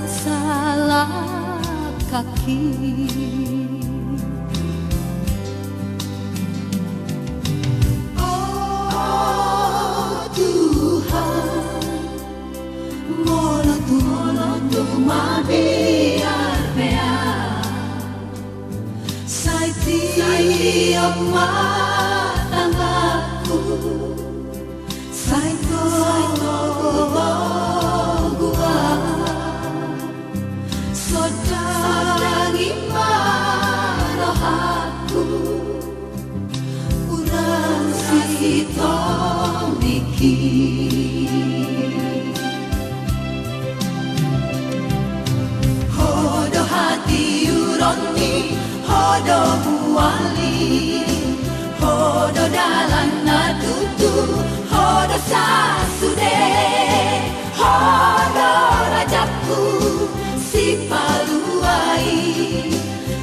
salah kaki. Oh Tuhan, molo tu mabiar bea, sai tiap matangaku, sai to gua, sodangi marohaku, urang si tomiki. Hodo hati uroni, hodo buali, hodo dalan natutu, hodo sasude, hodo rajapku si paluai,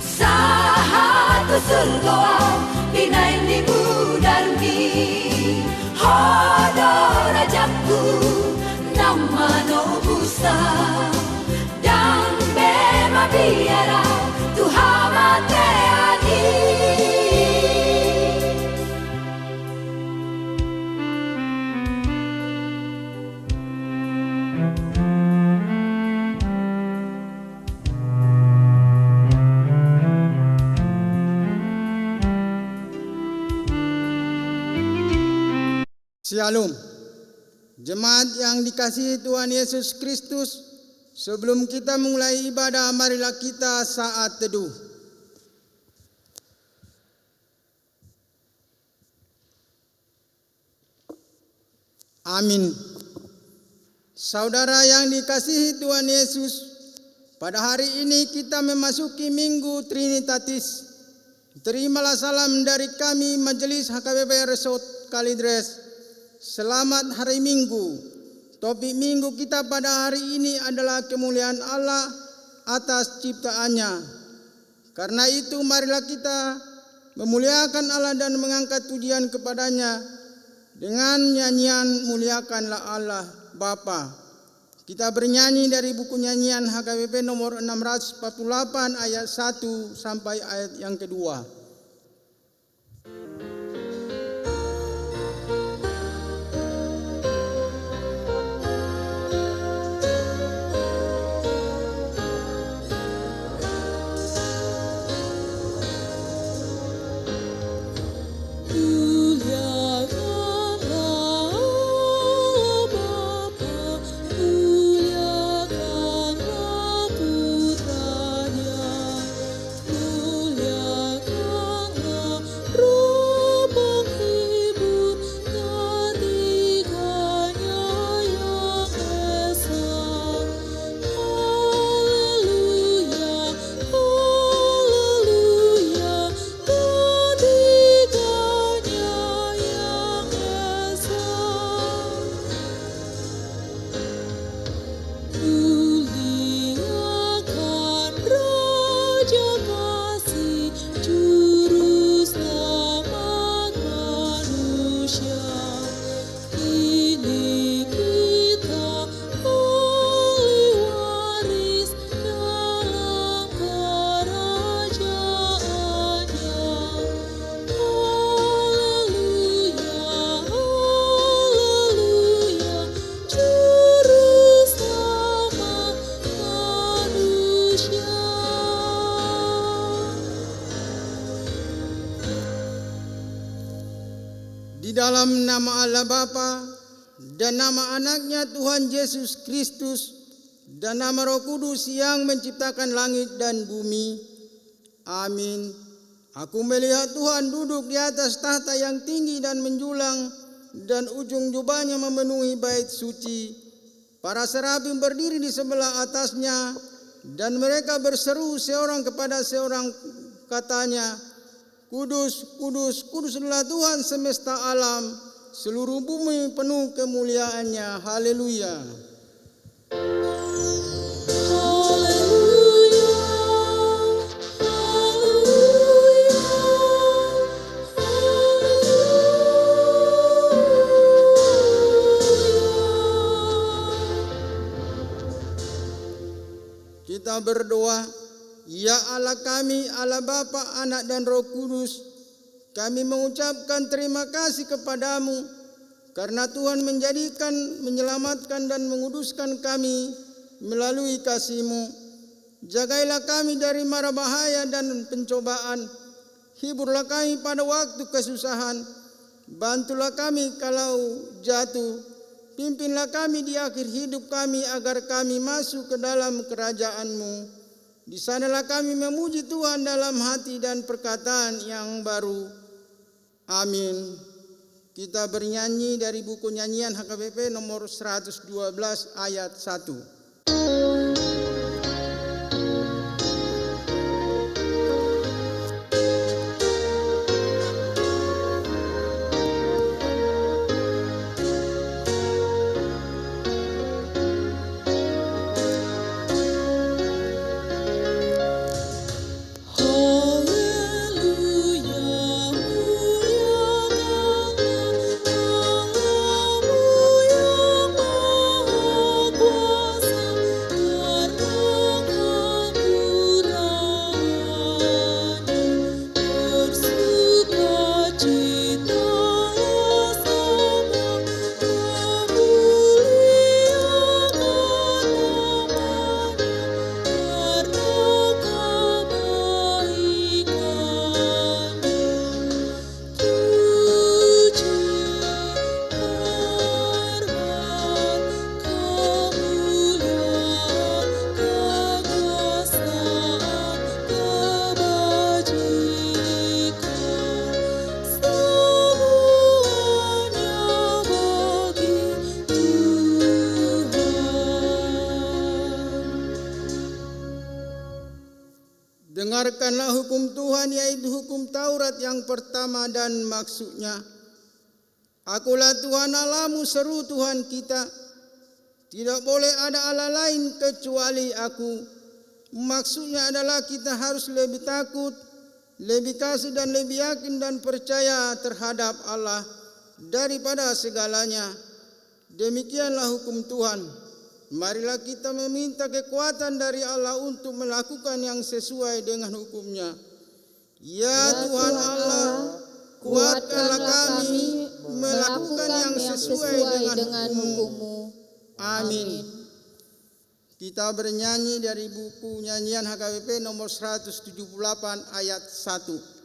sahatu surgoa pinai ni budarmi, hodo rajapku nama no busa. Biara Tuhan mateani. Shalom. Jemaat yang dikasihi Tuhan Yesus Kristus, sebelum kita mulai ibadah, marilah kita saat teduh. Amin. Saudara yang dikasihi Tuhan Yesus, pada hari ini kita memasuki Minggu Trinitatis. Terimalah salam dari kami Majelis HKBP Resort Kalidres. Selamat hari Minggu. Topik minggu kita pada hari ini adalah kemuliaan Allah atas ciptaannya. Karena itu marilah kita memuliakan Allah dan mengangkat pujian kepadanya dengan nyanyian Muliakanlah Allah Bapa. Kita bernyanyi dari buku nyanyian HKBP nomor 648 ayat 1 sampai ayat yang kedua. Di dalam nama Allah Bapa dan nama anaknya Tuhan Yesus Kristus dan nama Roh Kudus yang menciptakan langit dan bumi. Amin. Aku melihat Tuhan duduk di atas tahta yang tinggi dan menjulang, dan ujung jubahnya memenuhi bait suci. Para serafim berdiri di sebelah atasnya, dan mereka berseru seorang kepada seorang, katanya, Kudus, kudus, kudus adalah Tuhan semesta alam, seluruh bumi penuh kemuliaannya. Haleluya. Kita berdoa, ya Allah kami, Allah Bapa, Anak dan Roh Kudus, kami mengucapkan terima kasih kepadamu karena Tuhan menjadikan, menyelamatkan dan menguduskan kami melalui kasih-Mu. Jagailah kami dari mara bahaya dan pencobaan. Hiburlah kami pada waktu kesusahan. Bantulah kami kalau jatuh. Pimpinlah kami di akhir hidup kami agar kami masuk ke dalam kerajaan-Mu. Di sanalah kami memuji Tuhan dalam hati dan perkataan yang baru. Amin. Kita bernyanyi dari buku nyanyian HKBP nomor 112 ayat 1. Dengarkanlah hukum Tuhan, yaitu hukum Taurat yang pertama dan maksudnya. Akulah Tuhan Allahmu, seru Tuhan kita. Tidak boleh ada Allah lain kecuali aku. Maksudnya adalah kita harus lebih takut, lebih kasih dan lebih yakin dan percaya terhadap Allah daripada segalanya. Demikianlah hukum Tuhan. Marilah kita meminta kekuatan dari Allah untuk melakukan yang sesuai dengan hukum-Nya. Ya Tuhan Allah, kuatkanlah kami melakukan yang sesuai dengan hukum-Mu. Amin. Kita bernyanyi dari buku nyanyian HKBP nomor 178 ayat 1.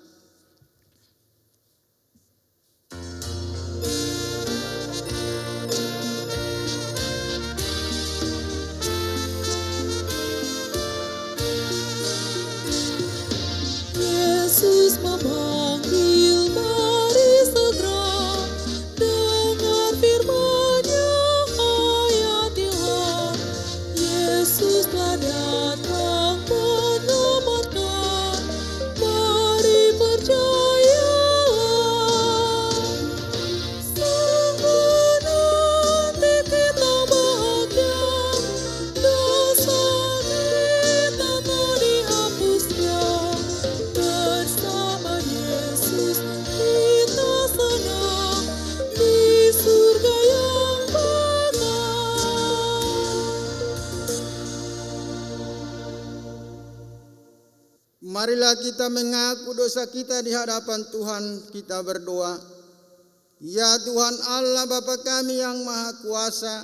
Yesus memanggil, mari segera dengar firman-Nya, hayatilah. Yesus telah datang menyelamatkan, mari percayalah. Sungguh nanti kita bahagia, dosa kita telah dihapusnya. Bersama Yesus kita senang di surga yang bakal. Marilah kita mengaku dosa kita di hadapan Tuhan. Kita berdoa. Ya Tuhan Allah Bapa kami yang Maha Kuasa,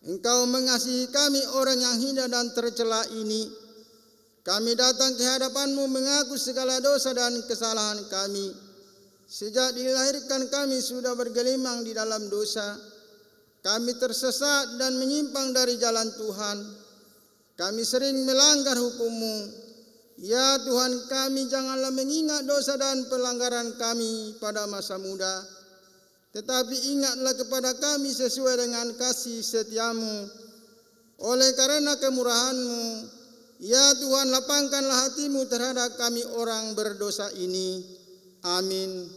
Engkau mengasihi kami orang yang hina dan tercela ini. Kami datang ke hadapan-Mu mengaku segala dosa dan kesalahan kami. Sejak dilahirkan kami sudah bergelimang di dalam dosa. Kami tersesat dan menyimpang dari jalan Tuhan. Kami sering melanggar hukum-Mu. Ya Tuhan kami, janganlah mengingat dosa dan pelanggaran kami pada masa muda. Tetapi ingatlah kepada kami sesuai dengan kasih setia-Mu. Oleh karena kemurahan-Mu, ya Tuhan, lapangkanlah hati-Mu terhadap kami orang berdosa ini. Amin.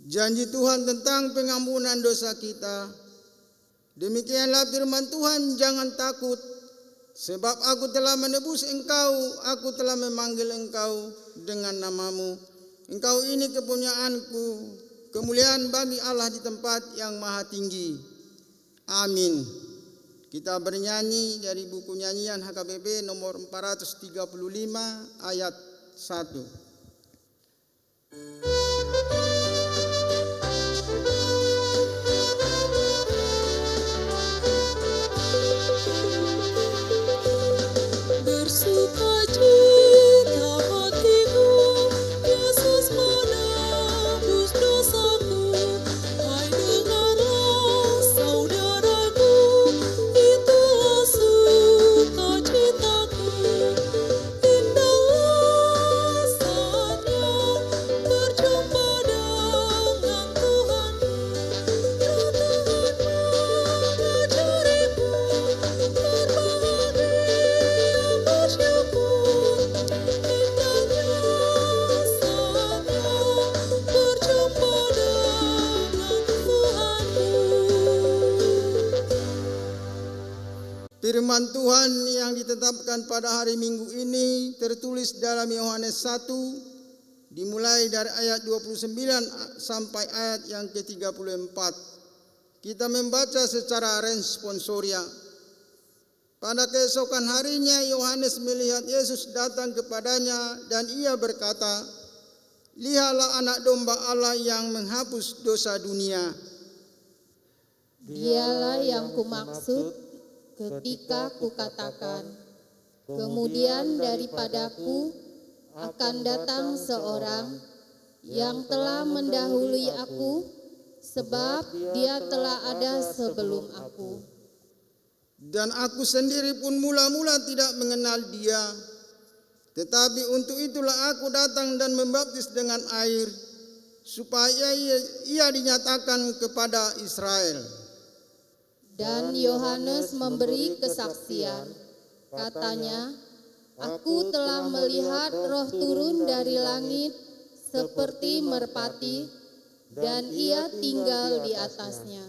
janji Tuhan tentang pengampunan dosa kita. Demikianlah firman Tuhan, jangan takut, sebab aku telah menebus engkau, aku telah memanggil engkau dengan namamu. Engkau ini kepunyaanku, kemuliaan bagi Allah di tempat yang maha tinggi. Amin. Kita bernyanyi dari buku nyanyian HKBP nomor 435 ayat 1. Bersukacita hatiku, Yesus menebus dosaku. Hai dengarlah saudaraku, itulah sukacitaku. Indahlah saatnya berjumpa dengan Tuhanku. Roh Tuhan mengajariku, berbahagia bersyukur. Indahnya saatnya berjumpa dengan Tuhanku. Firman Tuhan yang ditetapkan pada hari Minggu ini tertulis dalam Yohanes 1, dimulai dari ayat 29 sampai ayat yang ke-34. Kita membaca secara responsoria. Pada keesokan harinya Yohanes melihat Yesus datang kepadanya dan ia berkata, "Lihatlah anak domba Allah yang menghapus dosa dunia." Dialah yang kumaksud ketika kukatakan, kemudian daripadaku akan datang seorang yang telah mendahului aku, sebab dia telah ada sebelum aku. Dan aku sendiri pun mula-mula tidak mengenal dia. Tetapi untuk itulah aku datang dan membaptis dengan air, supaya ia dinyatakan kepada Israel. Dan Yohanes memberi kesaksian, katanya, aku telah melihat Roh turun dari langit seperti merpati, dan ia tinggal di atasnya.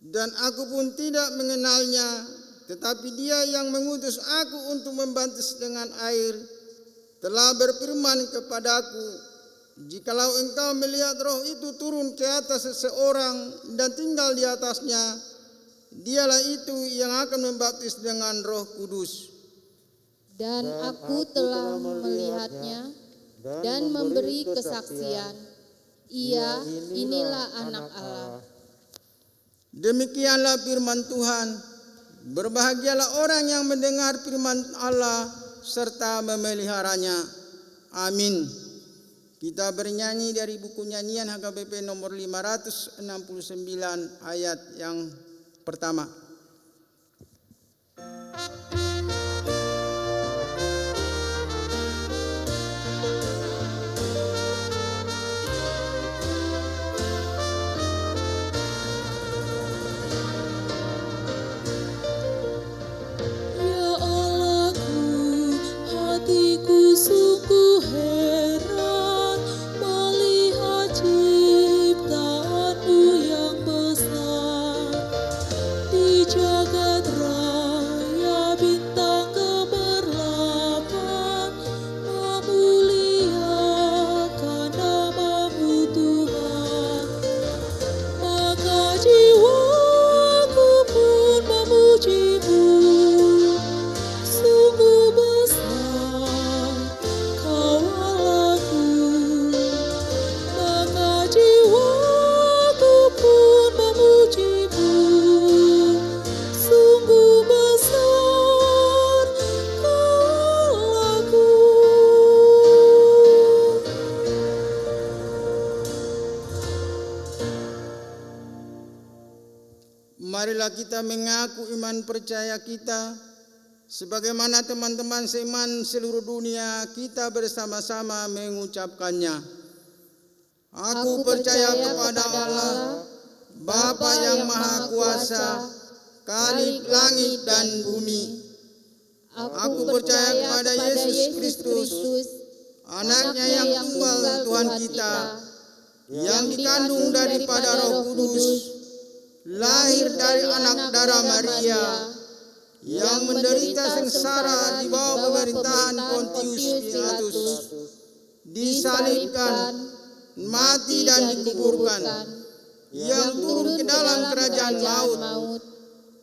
Dan aku pun tidak mengenalnya, tetapi dia yang mengutus aku untuk membaptis dengan air telah berfirman kepadaku, jikalau engkau melihat Roh itu turun ke atas seseorang dan tinggal di atasnya, dialah itu yang akan membaptis dengan Roh Kudus. Dan aku telah melihatnya dan memberi kesaksian, ia inilah anak Allah. Demikianlah firman Tuhan. Berbahagialah orang yang mendengar firman Allah serta memeliharanya. Amin. Kita bernyanyi dari buku nyanyian HKBP nomor 569 ayat yang pertama. Ya Allahku, hatiku sungguh heran melihat ciptaanmu yang besar. Di jagat raya bintang gemerlapan, memuliakan namamu Tuhan. Maka jiwaku pun memujimu, sungguh besar Kau Allahku. Maka jiwaku pun memujimu, sungguh besar Kau Allahku. Marilah kita mengaku iman percaya kita, sebagaimana teman-teman seiman seluruh dunia kita bersama-sama mengucapkannya. Aku percaya kepada Allah, Bapa yang Maha Kuasa, Khalik langit dan bumi. Aku percaya kepada Yesus Kristus, Anaknya yang tunggal Tuhan kita, yang dikandung daripada Roh Kudus, lahir dari anak darah Maria, yang menderita sengsara di bawah pemerintahan Pontius Pilatus, disalibkan, mati dan dikuburkan, yang turun ke dalam kerajaan maut.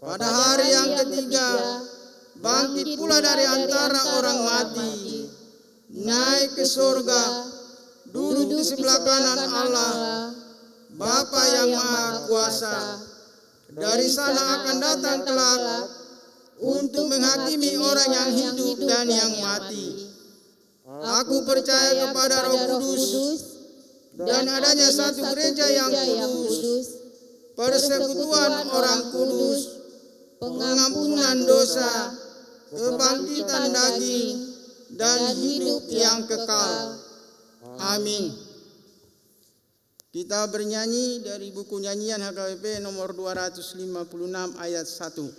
Pada hari yang ketiga, bangkit pula dari antara orang mati, naik ke surga, duduk di sebelah kanan Allah, Bapa yang Maha Kuasa. Dari sana akan datang kelak untuk menghakimi orang yang hidup dan yang mati. Aku percaya kepada Roh Kudus dan adanya satu gereja yang kudus, persekutuan orang kudus, pengampunan dosa, kebangkitan daging, dan hidup yang kekal. Amin. Kita bernyanyi dari buku nyanyian HKBP nomor 256 ayat 1.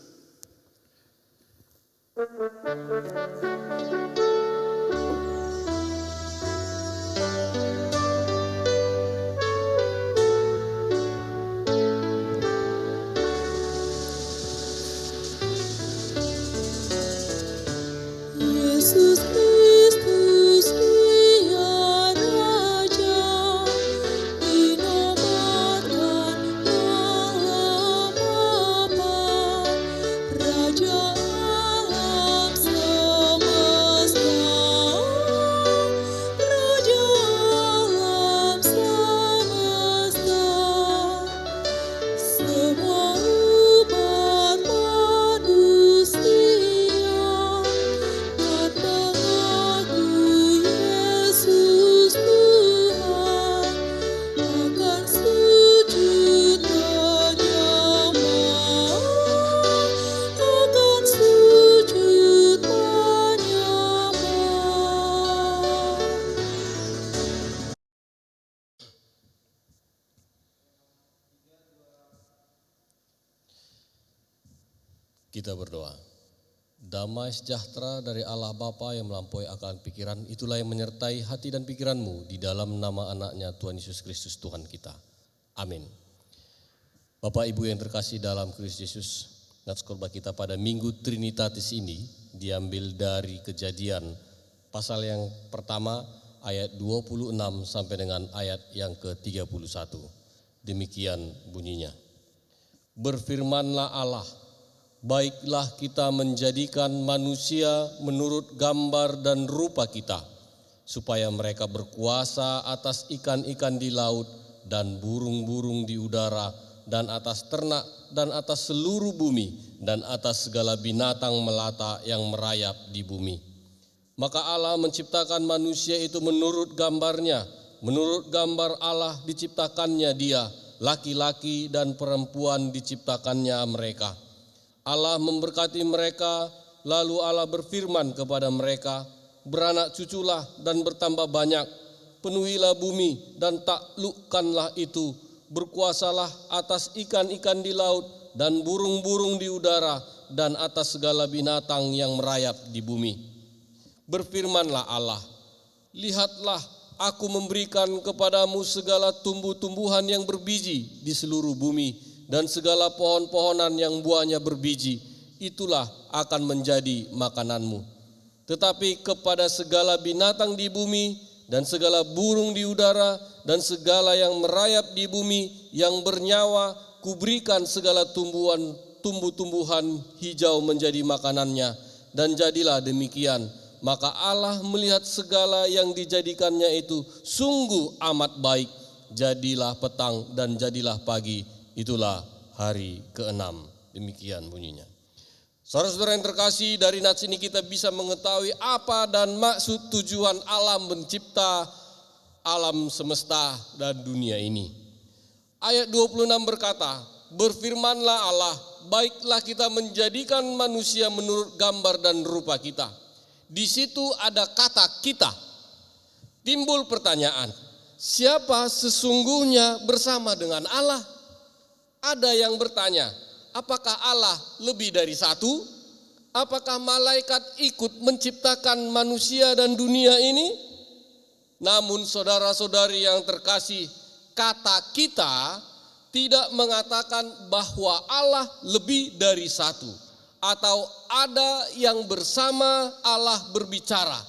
Yesus Kristus Dia Raja, dinobatkan dalam Bapa, Raja alam semesta, Raja alam semesta. Semua umat manusia dan mengaku Yesus Tuhan akan sujud menyembah, akan sujud menyembah. Kita berdoa. Damai sejahtera dari Allah Bapa yang melampaui akal pikiran, itulah yang menyertai hati dan pikiranmu di dalam nama anaknya Tuhan Yesus Kristus Tuhan kita. Amin. Bapak Ibu yang terkasih dalam Kristus Yesus, nats khotbah kita pada Minggu Trinitatis ini diambil dari Kejadian pasal yang pertama ayat 26 sampai dengan ayat yang ke-31. Demikian bunyinya. Berfirmanlah Allah, baiklah kita menjadikan manusia menurut gambar dan rupa kita, supaya mereka berkuasa atas ikan-ikan di laut dan burung-burung di udara, dan atas ternak, dan atas seluruh bumi, dan atas segala binatang melata yang merayap di bumi. Maka Allah menciptakan manusia itu menurut gambarnya, menurut gambar Allah diciptakannya dia, laki-laki dan perempuan diciptakannya mereka. Allah memberkati mereka, lalu Allah berfirman kepada mereka, beranak cuculah dan bertambah banyak, penuhilah bumi dan taklukkanlah itu, berkuasalah atas ikan-ikan di laut dan burung-burung di udara dan atas segala binatang yang merayap di bumi. Berfirmanlah Allah, lihatlah aku memberikan kepadamu segala tumbuh-tumbuhan yang berbiji di seluruh bumi, dan segala pohon-pohonan yang buahnya berbiji, itulah akan menjadi makananmu. Tetapi kepada segala binatang di bumi, dan segala burung di udara, dan segala yang merayap di bumi, yang bernyawa, kuberikan segala tumbuh-tumbuhan hijau menjadi makanannya. Dan jadilah demikian. Maka Allah melihat segala yang dijadikannya itu sungguh amat baik. Jadilah petang dan jadilah pagi. Itulah hari ke-6. Demikian bunyinya. Saudara-saudara yang terkasih, dari nats ini kita bisa mengetahui apa dan maksud tujuan alam mencipta alam semesta dan dunia ini. Ayat 26 berkata, berfirmanlah Allah, baiklah kita menjadikan manusia menurut gambar dan rupa kita. Di situ ada kata kita. Timbul pertanyaan, siapa sesungguhnya bersama dengan Allah? Ada yang bertanya, apakah Allah lebih dari satu? Apakah malaikat ikut menciptakan manusia dan dunia ini? Namun saudara-saudari yang terkasih, kata kita tidak mengatakan bahwa Allah lebih dari satu atau ada yang bersama Allah berbicara.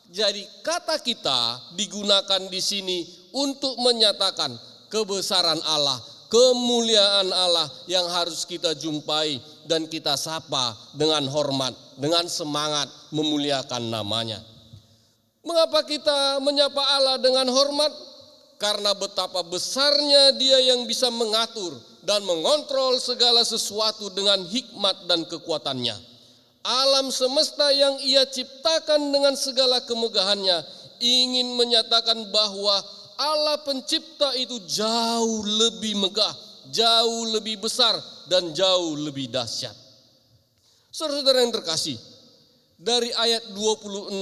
Jadi kata kita digunakan di sini untuk menyatakan kebesaran Allah, kemuliaan Allah yang harus kita jumpai dan kita sapa dengan hormat, dengan semangat memuliakan namanya. Mengapa kita menyapa Allah dengan hormat? Karena betapa besarnya Dia yang bisa mengatur dan mengontrol segala sesuatu dengan hikmat dan kekuatannya. Alam semesta yang Ia ciptakan dengan segala kemegahannya ingin menyatakan bahwa Allah pencipta itu jauh lebih megah, jauh lebih besar, dan jauh lebih dahsyat. Saudara-saudara yang terkasih, dari ayat 26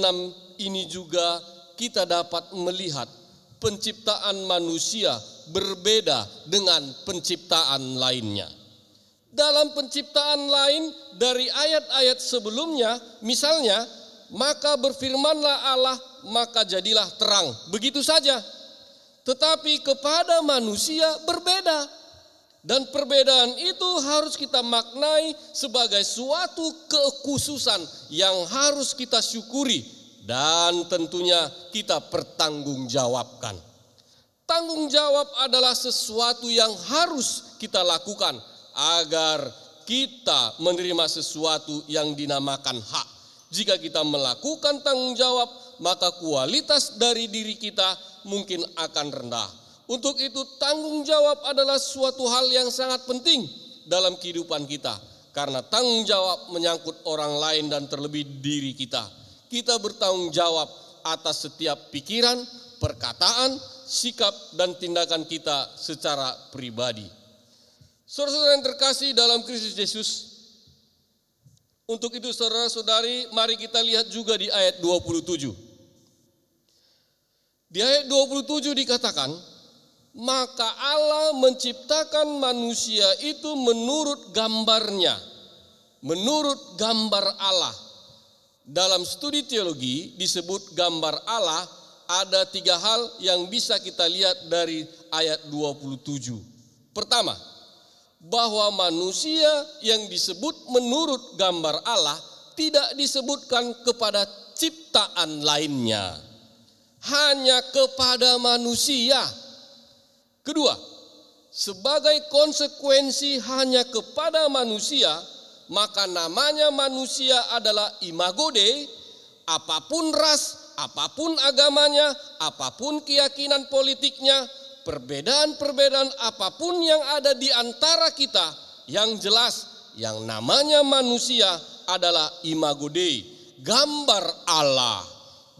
ini juga kita dapat melihat penciptaan manusia berbeda dengan penciptaan lainnya. Dalam penciptaan lain dari ayat-ayat sebelumnya, misalnya, maka berfirmanlah Allah, maka jadilah terang. Begitu saja. Tetapi kepada manusia berbeda. Dan perbedaan itu harus kita maknai sebagai suatu kekhususan yang harus kita syukuri dan tentunya kita pertanggungjawabkan. Tanggung jawab adalah sesuatu yang harus kita lakukan agar kita menerima sesuatu yang dinamakan hak. Jika kita melakukan tanggung jawab, maka kualitas dari diri kita mungkin akan rendah. Untuk itu tanggung jawab adalah suatu hal yang sangat penting dalam kehidupan kita. Karena tanggung jawab menyangkut orang lain dan terlebih diri kita. Kita bertanggung jawab atas setiap pikiran, perkataan, sikap, dan tindakan kita secara pribadi. Saudara-saudara yang terkasih dalam Kristus Yesus, untuk itu saudara-saudari, mari kita lihat juga di ayat 27. Di ayat 27 dikatakan, maka Allah menciptakan manusia itu menurut gambarnya, menurut gambar Allah. Dalam studi teologi disebut gambar Allah, ada 3 hal yang bisa kita lihat dari ayat 27. Pertama, bahwa manusia yang disebut menurut gambar Allah tidak disebutkan kepada ciptaan lainnya, hanya kepada manusia. Kedua, sebagai konsekuensi hanya kepada manusia, maka namanya manusia adalah imago Dei. Apapun ras, apapun agamanya, apapun keyakinan politiknya, perbedaan-perbedaan apapun yang ada di antara kita, yang jelas yang namanya manusia adalah imago Dei, gambar Allah.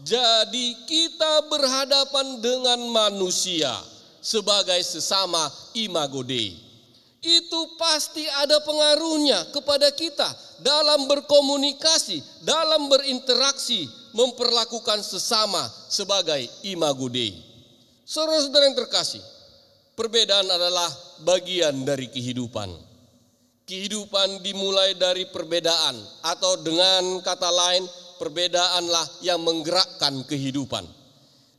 Jadi kita berhadapan dengan manusia sebagai sesama imago Dei. Itu pasti ada pengaruhnya kepada kita dalam berkomunikasi, dalam berinteraksi, memperlakukan sesama sebagai imago Dei. Saudara-saudara yang terkasih, perbedaan adalah bagian dari kehidupan. Kehidupan dimulai dari perbedaan, atau dengan kata lain, perbedaanlah yang menggerakkan kehidupan.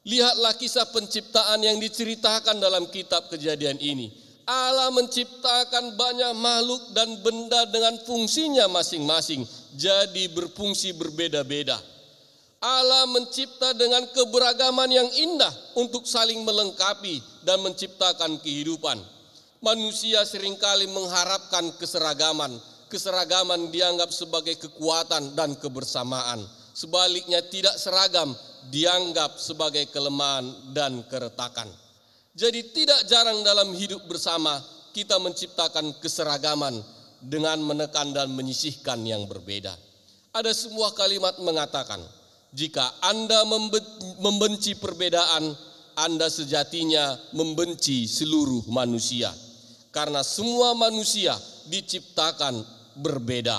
Lihatlah kisah penciptaan yang diceritakan dalam kitab Kejadian ini. Allah menciptakan banyak makhluk dan benda dengan fungsinya masing-masing, jadi berfungsi berbeda-beda. Allah mencipta dengan keberagaman yang indah untuk saling melengkapi dan menciptakan kehidupan. Manusia seringkali mengharapkan keseragaman. Keseragaman dianggap sebagai kekuatan dan kebersamaan. Sebaliknya tidak seragam dianggap sebagai kelemahan dan keretakan. Jadi tidak jarang dalam hidup bersama kita menciptakan keseragaman dengan menekan dan menyisihkan yang berbeda. Ada sebuah kalimat mengatakan, jika Anda membenci perbedaan, Anda sejatinya membenci seluruh manusia. Karena semua manusia diciptakan berbeda.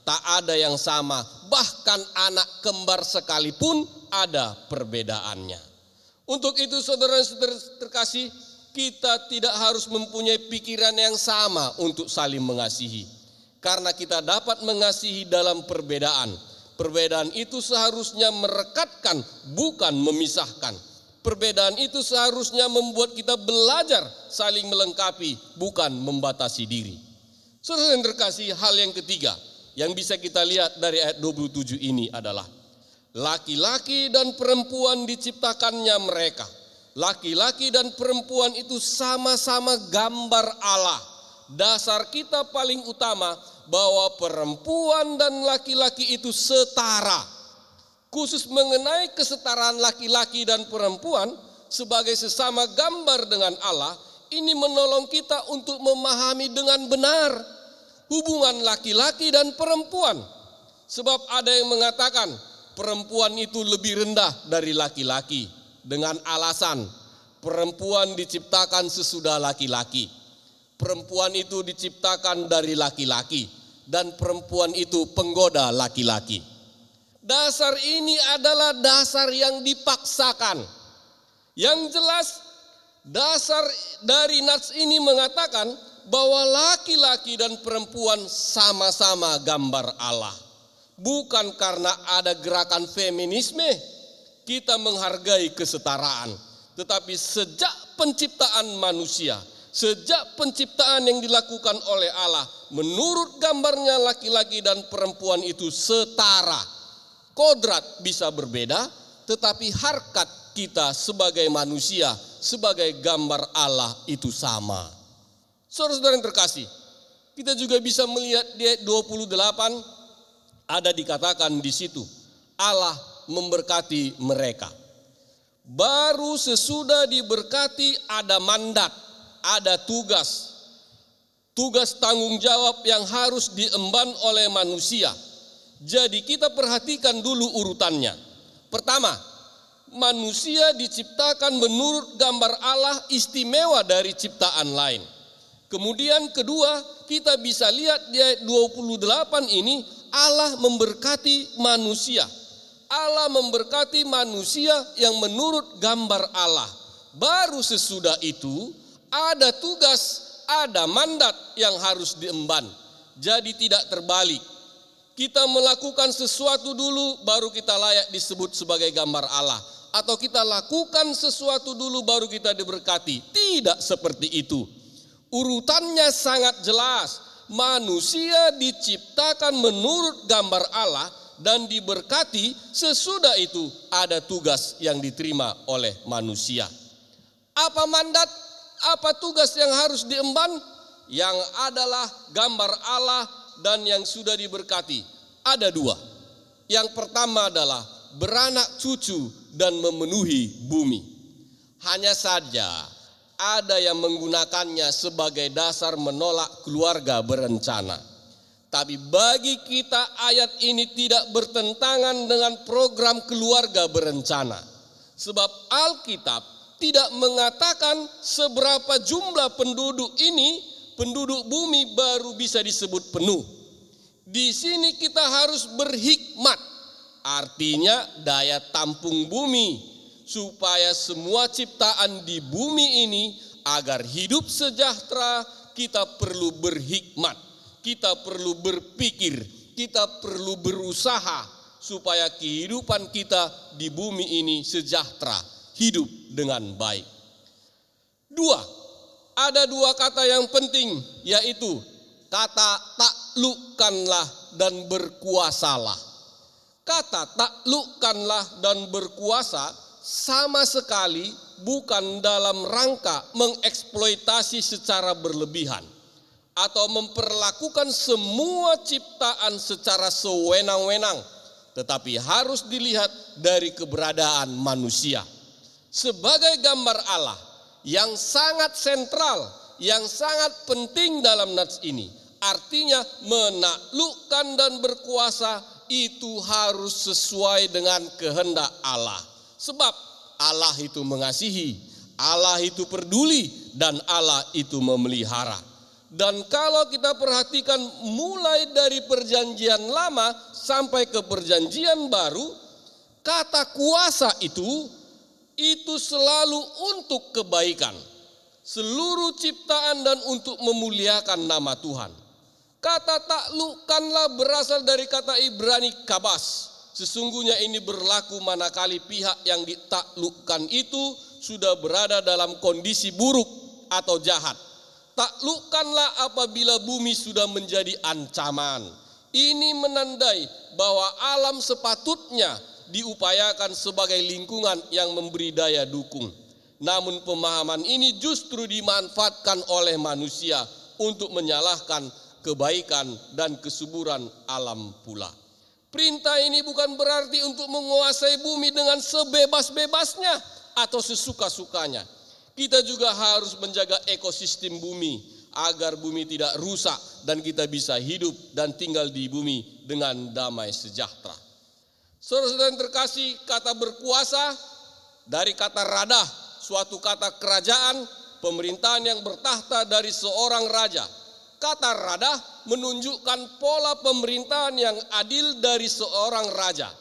Tak ada yang sama, bahkan anak kembar sekalipun ada perbedaannya. Untuk itu saudara-saudara terkasih, kita tidak harus mempunyai pikiran yang sama untuk saling mengasihi. Karena kita dapat mengasihi dalam perbedaan. Perbedaan itu seharusnya merekatkan, bukan memisahkan. Perbedaan itu seharusnya membuat kita belajar saling melengkapi, bukan membatasi diri. Saudara yang terkasih, hal yang ketiga yang bisa kita lihat dari ayat 27 ini adalah laki-laki dan perempuan diciptakannya mereka. Laki-laki dan perempuan itu sama-sama gambar Allah. Dasar kita paling utama bahwa perempuan dan laki-laki itu setara. Khusus mengenai kesetaraan laki-laki dan perempuan sebagai sesama gambar dengan Allah, ini menolong kita untuk memahami dengan benar hubungan laki-laki dan perempuan. Sebab ada yang mengatakan perempuan itu lebih rendah dari laki-laki dengan alasan perempuan diciptakan sesudah laki-laki. Perempuan itu diciptakan dari laki-laki dan perempuan itu penggoda laki-laki. Dasar ini adalah dasar yang dipaksakan. Yang jelas dasar dari nats ini mengatakan bahwa laki-laki dan perempuan sama-sama gambar Allah. Bukan karena ada gerakan feminisme kita menghargai kesetaraan, tetapi sejak penciptaan manusia, sejak penciptaan yang dilakukan oleh Allah, menurut gambarnya laki-laki dan perempuan itu setara. Kodrat bisa berbeda, tetapi harkat kita sebagai manusia, sebagai gambar Allah itu sama. Saudara-saudara yang terkasih, kita juga bisa melihat di ayat 28 ada dikatakan di situ, Allah memberkati mereka. Baru sesudah diberkati ada mandat, ada tugas tanggung jawab yang harus diemban oleh manusia. Jadi kita perhatikan dulu urutannya. Pertama, manusia diciptakan menurut gambar Allah istimewa dari ciptaan lain. Kemudian kedua, kita bisa lihat di ayat 28 ini Allah memberkati manusia. Allah memberkati manusia yang menurut gambar Allah. Baru sesudah itu ada tugas, ada mandat yang harus diemban. Jadi tidak terbalik. Kita melakukan sesuatu dulu baru kita layak disebut sebagai gambar Allah. Atau kita lakukan sesuatu dulu baru kita diberkati. Tidak seperti itu. Urutannya sangat jelas. Manusia diciptakan menurut gambar Allah dan diberkati, sesudah itu ada tugas yang diterima oleh manusia. Apa mandat, apa tugas yang harus diemban? Yang adalah gambar Allah dan yang sudah diberkati. Ada dua. Yang pertama adalah beranak cucu dan memenuhi bumi. Hanya saja ada yang menggunakannya sebagai dasar menolak keluarga berencana. Tapi bagi kita ayat ini tidak bertentangan dengan program keluarga berencana. Sebab Alkitab tidak mengatakan seberapa jumlah penduduk ini, penduduk bumi baru bisa disebut penuh. Di sini kita harus berhikmat. Artinya daya tampung bumi, supaya semua ciptaan di bumi ini agar hidup sejahtera, kita perlu berhikmat, kita perlu berpikir, kita perlu berusaha supaya kehidupan kita di bumi ini sejahtera, hidup dengan baik. Ada dua kata yang penting, yaitu kata taklukkanlah dan berkuasalah. Kata taklukkanlah dan berkuasa sama sekali bukan dalam rangka mengeksploitasi secara berlebihan atau memperlakukan semua ciptaan secara sewenang-wenang, tetapi harus dilihat dari keberadaan manusia sebagai gambar Allah yang sangat sentral, yang sangat penting dalam nats ini. Artinya menaklukkan dan berkuasa itu harus sesuai dengan kehendak Allah. Sebab Allah itu mengasihi, Allah itu peduli, dan Allah itu memelihara. Dan kalau kita perhatikan mulai dari perjanjian lama sampai ke perjanjian baru, kata kuasa itu selalu untuk kebaikan seluruh ciptaan dan untuk memuliakan nama Tuhan. Kata taklukkanlah berasal dari kata Ibrani kabas, Sesungguhnya ini berlaku manakala pihak yang ditaklukkan itu sudah berada dalam kondisi buruk atau jahat. Taklukkanlah apabila bumi sudah menjadi ancaman. Ini menandai bahwa alam sepatutnya diupayakan sebagai lingkungan yang memberi daya dukung. Namun pemahaman ini justru dimanfaatkan oleh manusia untuk menyalahkan kebaikan dan kesuburan alam pula. Perintah ini bukan berarti untuk menguasai bumi dengan sebebas-bebasnya atau sesuka-sukanya. Kita juga harus menjaga ekosistem bumi agar bumi tidak rusak dan kita bisa hidup dan tinggal di bumi dengan damai sejahtera. Saudara-saudara yang terkasih, kata berkuasa dari kata radah, suatu kata kerajaan, pemerintahan yang bertahta dari seorang raja. Kata radah menunjukkan pola pemerintahan yang adil dari seorang raja.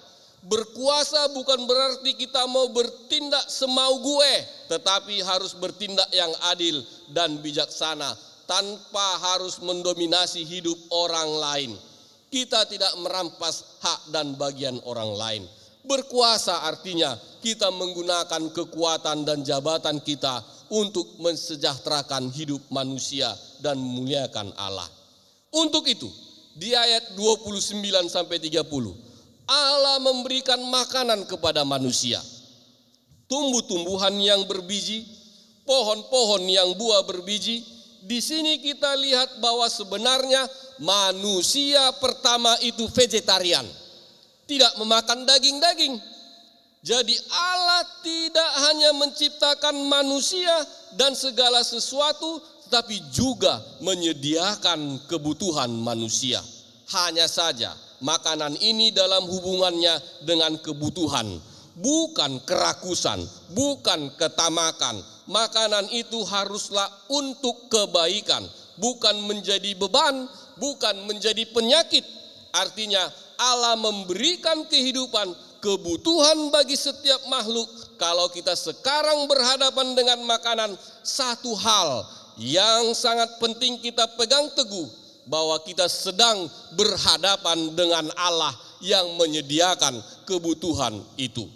Berkuasa bukan berarti kita mau bertindak semau gue, tetapi harus bertindak yang adil dan bijaksana tanpa harus mendominasi hidup orang lain. Kita tidak merampas hak dan bagian orang lain. Berkuasa artinya kita menggunakan kekuatan dan jabatan kita untuk mensejahterakan hidup manusia dan memuliakan Allah. Untuk itu, di ayat 29-30, Allah memberikan makanan kepada manusia. Tumbuh-tumbuhan yang berbiji, pohon-pohon yang buah berbiji. Di sini kita lihat bahwa sebenarnya manusia pertama itu vegetarian. Tidak memakan daging-daging. Jadi Allah tidak hanya menciptakan manusia dan segala sesuatu, tetapi juga menyediakan kebutuhan manusia. Hanya saja makanan ini dalam hubungannya dengan kebutuhan, bukan kerakusan, bukan ketamakan. Makanan itu haruslah untuk kebaikan, bukan menjadi beban, bukan menjadi penyakit. Artinya Allah memberikan kehidupan, kebutuhan bagi setiap makhluk. Kalau kita sekarang berhadapan dengan makanan, satu hal yang sangat penting kita pegang teguh, bahwa kita sedang berhadapan dengan Allah yang menyediakan kebutuhan itu.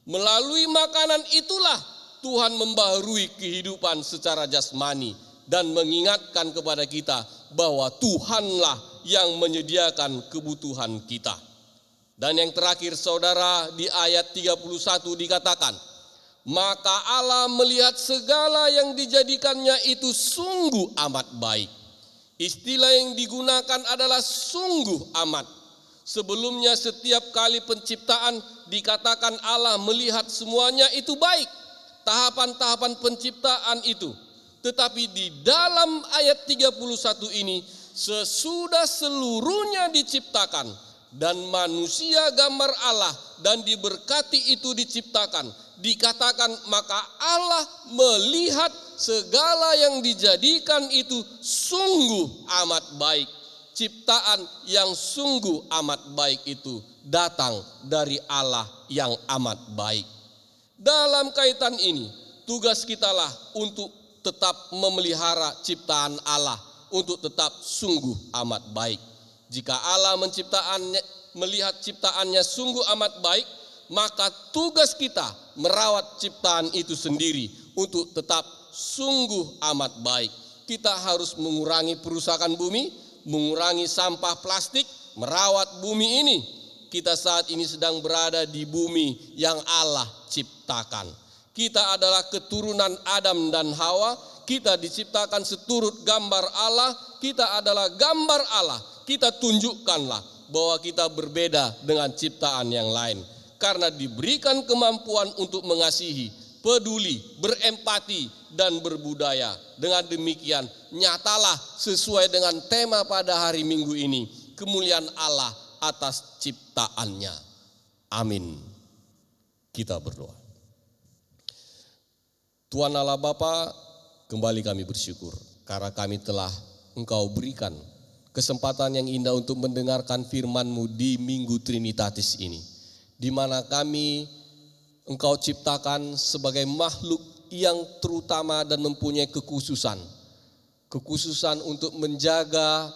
Melalui makanan itulah Tuhan membaharui kehidupan secara jasmani dan mengingatkan kepada kita bahwa Tuhanlah yang menyediakan kebutuhan kita. Dan yang terakhir saudara, di ayat 31 dikatakan, maka Allah melihat segala yang dijadikannya itu sungguh amat baik. Istilah yang digunakan adalah sungguh amat. Sebelumnya setiap kali penciptaan dikatakan Allah melihat semuanya itu baik. Tahapan-tahapan penciptaan itu. Tetapi di dalam ayat 31 ini, sesudah seluruhnya diciptakan dan manusia gambar Allah dan diberkati itu diciptakan, dikatakan maka Allah melihat segala yang dijadikan itu sungguh amat baik. Ciptaan yang sungguh amat baik itu datang dari Allah yang amat baik. Dalam kaitan ini, tugas kitalah untuk tetap memelihara ciptaan Allah, untuk tetap sungguh amat baik. Jika Allah melihat ciptaannya sungguh amat baik, maka tugas kita merawat ciptaan itu sendiri untuk tetap sungguh amat baik. Kita harus mengurangi perusakan bumi, mengurangi sampah plastik, merawat bumi ini. Kita saat ini sedang berada di bumi yang Allah ciptakan. Kita adalah keturunan Adam dan Hawa. Kita diciptakan seturut gambar Allah. Kita adalah gambar Allah. Kita tunjukkanlah bahwa kita berbeda dengan ciptaan yang lain. Karena diberikan kemampuan untuk mengasihi, peduli, berempati, dan berbudaya. Dengan demikian, nyatalah sesuai dengan tema pada hari Minggu ini, kemuliaan Allah atas ciptaannya. Amin. Kita berdoa. Tuhan Allah Bapa, kembali kami bersyukur karena kami telah Engkau berikan kesempatan yang indah untuk mendengarkan firman-Mu di Minggu Trinitatis ini, di mana kami Engkau ciptakan sebagai makhluk yang terutama dan mempunyai kekhususan untuk menjaga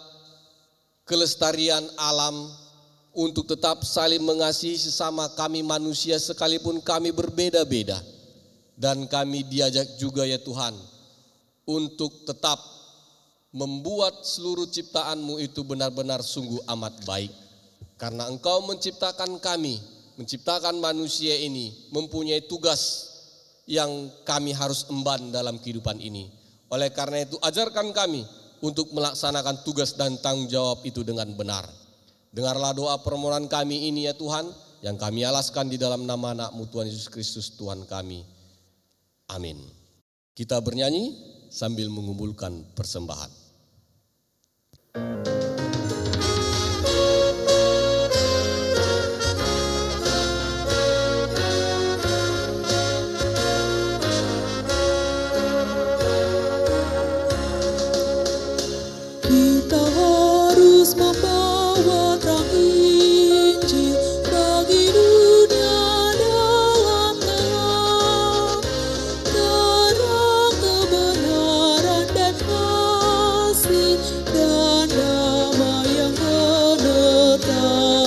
kelestarian alam, untuk tetap saling mengasihi sesama kami manusia sekalipun kami berbeda-beda. Dan kami diajak juga ya Tuhan untuk tetap membuat seluruh ciptaan-Mu itu benar-benar sungguh amat baik. Karena Engkau menciptakan kami, menciptakan manusia ini, mempunyai tugas yang kami harus emban dalam kehidupan ini. Oleh karena itu ajarkan kami untuk melaksanakan tugas dan tanggung jawab itu dengan benar. Dengarlah doa permohonan kami ini ya Tuhan, yang kami alaskan di dalam nama anak-Mu Tuhan Yesus Kristus Tuhan kami. Amin. Kita bernyanyi sambil mengumpulkan persembahan. Kita harus membawa terang Injil bagi dunia dalam gelap, terang kebenaran dan kasih dan damai yang menetap,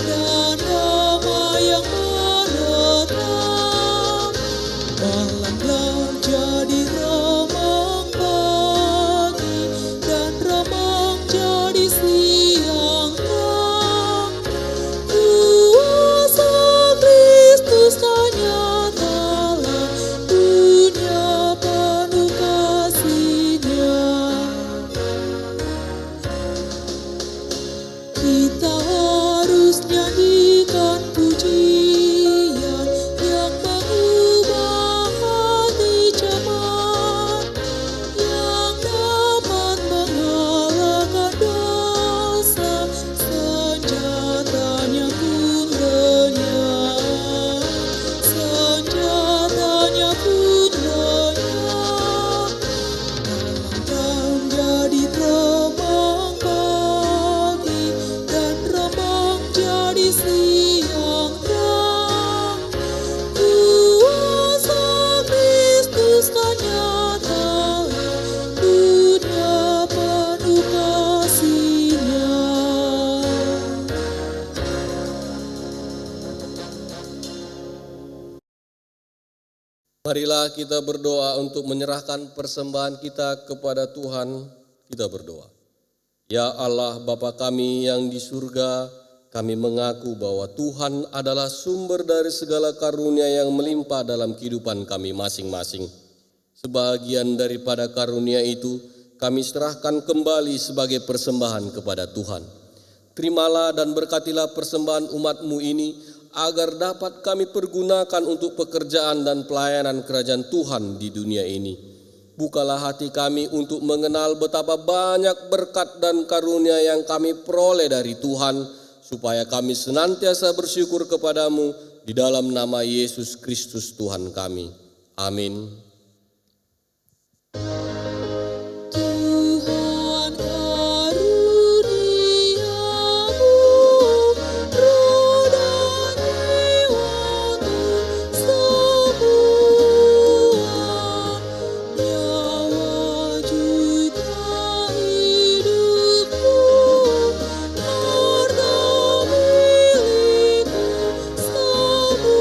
dan damai yang menetap. Malamlah jadi remang pagi dan remang jadi siang terang. Kuasa Kristus kan nyatalah, dunia penuh kasih-Nya. Kita harus nyanyikan pujian yang mengubah hati cemas, yang dapat mengalahkan dosa. Senjatanya pun lenyap, senjatanya pun lenyap. Malam jadi remang pagi dan remang jadi siang terang. Kuasa Kristus kan nyatalah, dunia penuh kasih-Nya. Marilah kita berdoa untuk menyerahkan persembahan kita kepada Tuhan. Kita berdoa. Ya Allah Bapa kami yang di surga, kami mengaku bahwa Tuhan adalah sumber dari segala karunia yang melimpah dalam kehidupan kami masing-masing. Sebagian daripada karunia itu kami serahkan kembali sebagai persembahan kepada Tuhan. Terimalah dan berkatilah persembahan umat-Mu ini, agar dapat kami pergunakan untuk pekerjaan dan pelayanan kerajaan Tuhan di dunia ini. Bukalah hati kami untuk mengenal betapa banyak berkat dan karunia yang kami peroleh dari Tuhan, supaya kami senantiasa bersyukur kepadamu di dalam nama Yesus Kristus Tuhan kami. Amin. Tuhan karuniamu, roh dan jiwaku semua, nyawa juga hidupku, harta milikku semua,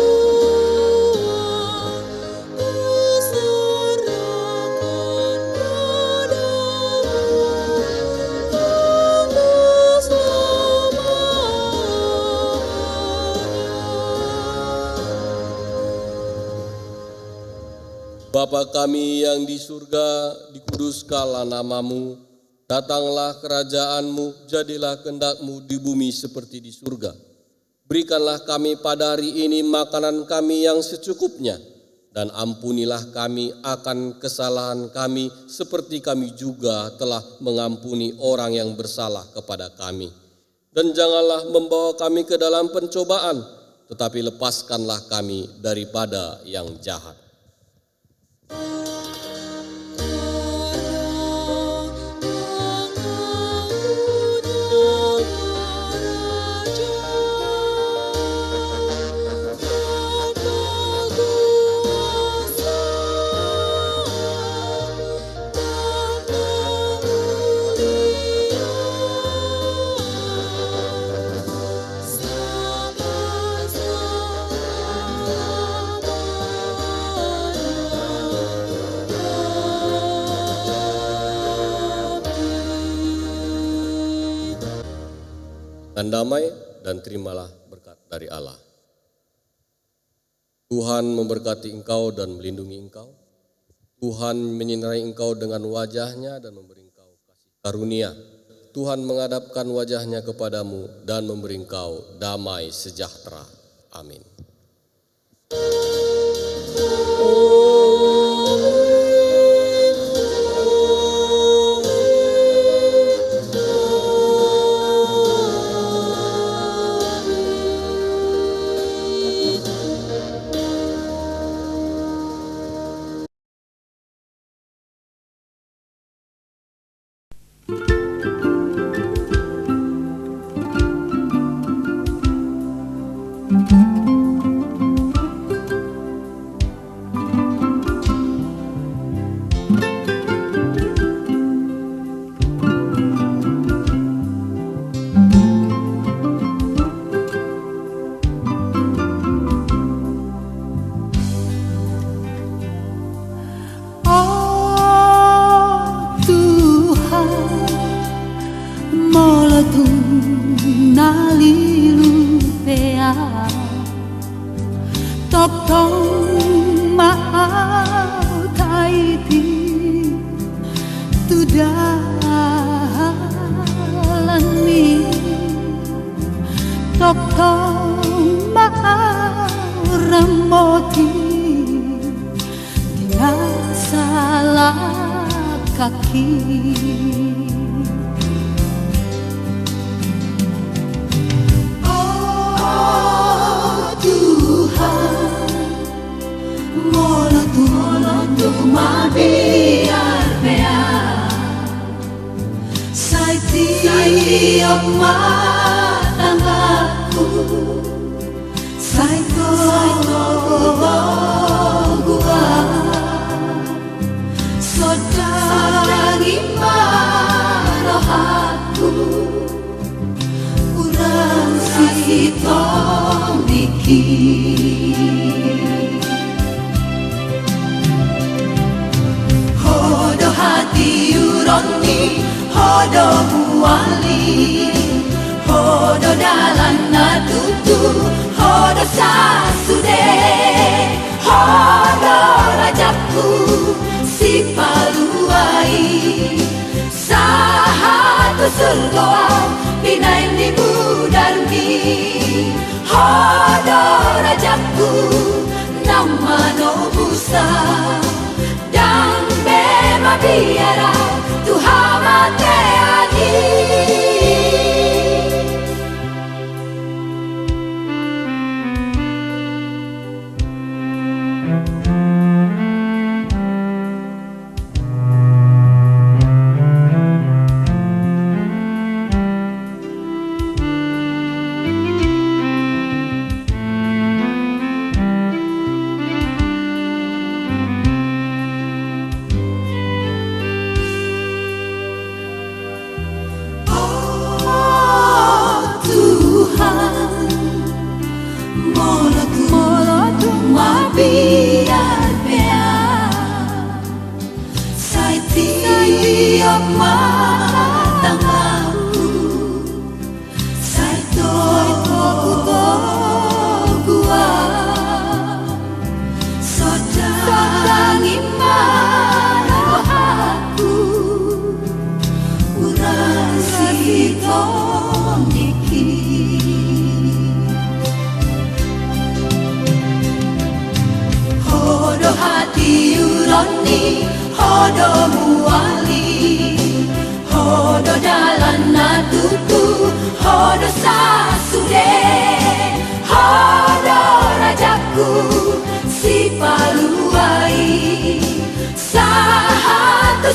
kuserahkan Bapa kami yang di surga, dikuduskanlah nama-Mu, datanglah kerajaan-Mu, jadilah kehendak-Mu di bumi seperti di surga. Berikanlah kami pada hari ini makanan kami yang secukupnya, dan ampunilah kami akan kesalahan kami seperti kami juga telah mengampuni orang yang bersalah kepada kami. Dan janganlah membawa kami ke dalam pencobaan, tetapi lepaskanlah kami daripada yang jahat. dengan damai dan terimalah berkat dari Allah. Tuhan memberkati engkau dan melindungi engkau. Tuhan menyinari engkau dengan wajah-Nya dan memberi engkau kasih karunia. Tuhan menghadapkan wajah-Nya kepadamu dan memberi engkau damai sejahtera. Amin.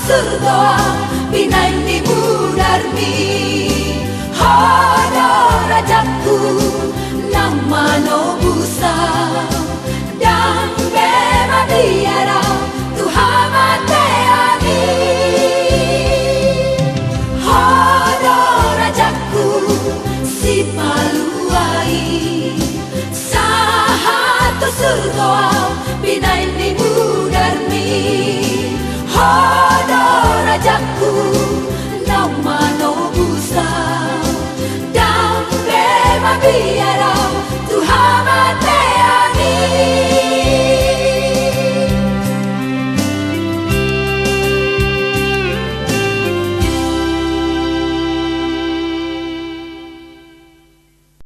Surga, pinay